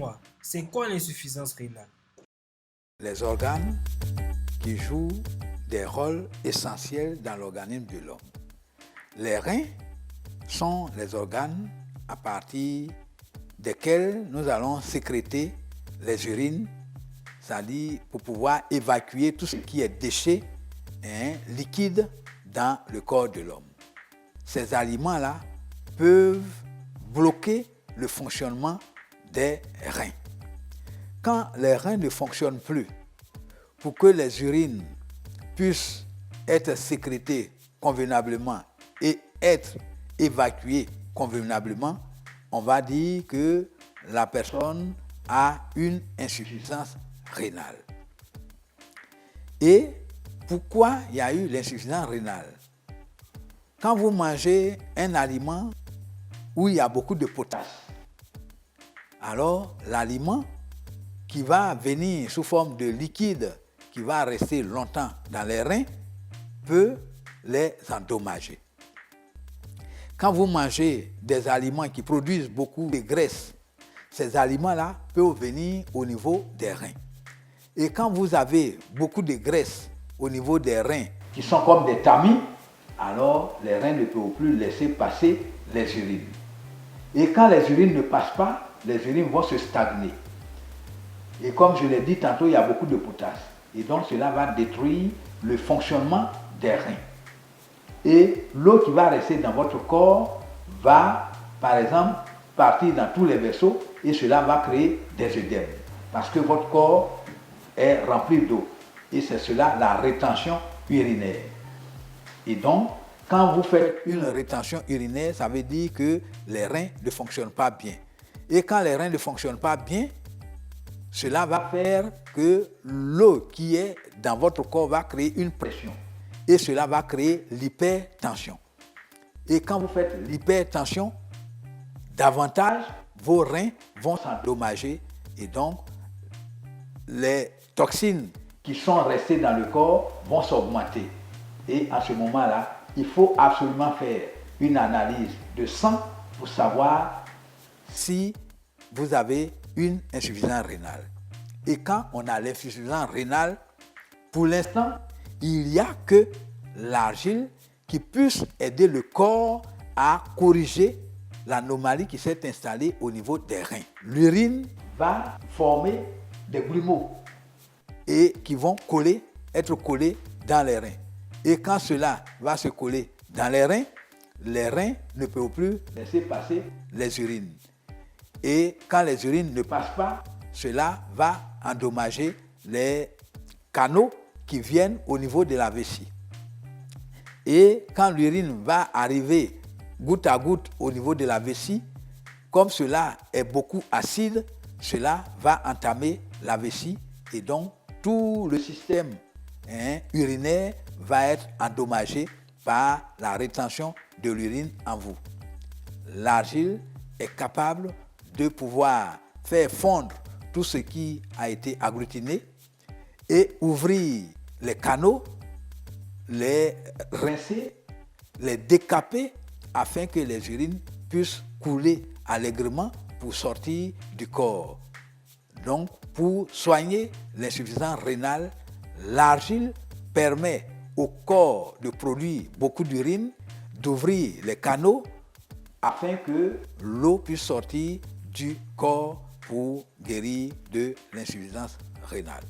Dis-moi, c'est quoi l'insuffisance rénale? Les organes qui jouent des rôles essentiels dans l'organisme de l'homme. Les reins sont les organes à partir desquels nous allons sécréter les urines, c'est-à-dire pour pouvoir évacuer tout ce qui est déchet liquide dans le corps de l'homme. Ces aliments-là peuvent bloquer le fonctionnement des reins. Quand les reins ne fonctionnent plus, pour que les urines puissent être sécrétées convenablement et être évacuées convenablement, on va dire que la personne a une insuffisance rénale. Et pourquoi il y a eu l'insuffisance rénale? Quand vous mangez un aliment où il y a beaucoup de potasse, alors l'aliment qui va venir sous forme de liquide, qui va rester longtemps dans les reins, peut les endommager. Quand vous mangez des aliments qui produisent beaucoup de graisse, ces aliments-là peuvent venir au niveau des reins. Et quand vous avez beaucoup de graisse au niveau des reins, qui sont comme des tamis, alors les reins ne peuvent plus laisser passer les urines. Et quand les urines ne passent pas, les urines vont se stagner. Et comme je l'ai dit tantôt, il y a beaucoup de potasse. Et donc cela va détruire le fonctionnement des reins. Et l'eau qui va rester dans votre corps va, par exemple, partir dans tous les vaisseaux et cela va créer des œdèmes. Parce que votre corps est rempli d'eau. Et c'est cela la rétention urinaire. Et donc, quand vous faites une rétention urinaire, ça veut dire que les reins ne fonctionnent pas bien. Et quand les reins ne fonctionnent pas bien, cela va faire que l'eau qui est dans votre corps va créer une pression. Et cela va créer l'hypertension. Et quand vous faites l'hypertension, davantage vos reins vont s'endommager et donc les toxines qui sont restées dans le corps vont s'augmenter. Et à ce moment-là, il faut absolument faire une analyse de sang pour savoir si vous avez une insuffisance rénale. Et quand on a l'insuffisance rénale, pour l'instant, il n'y a que l'argile qui puisse aider le corps à corriger l'anomalie qui s'est installée au niveau des reins. L'urine va former des grumeaux et qui vont être collés dans les reins. Et quand cela va se coller dans les reins ne peuvent plus laisser passer les urines. Et quand les urines ne passent pas, cela va endommager les canaux qui viennent au niveau de la vessie. Et quand l'urine va arriver goutte à goutte au niveau de la vessie, comme cela est beaucoup acide, cela va entamer la vessie et donc tout le système urinaire va être endommagé par la rétention de l'urine en vous. L'argile est capable de pouvoir faire fondre tout ce qui a été agglutiné et ouvrir les canaux, les rincer, les décaper afin que les urines puissent couler allègrement pour sortir du corps. Donc, pour soigner l'insuffisance rénale, l'argile permet au corps de produire beaucoup d'urine, d'ouvrir les canaux afin que l'eau puisse sortir du corps pour guérir de l'insuffisance rénale.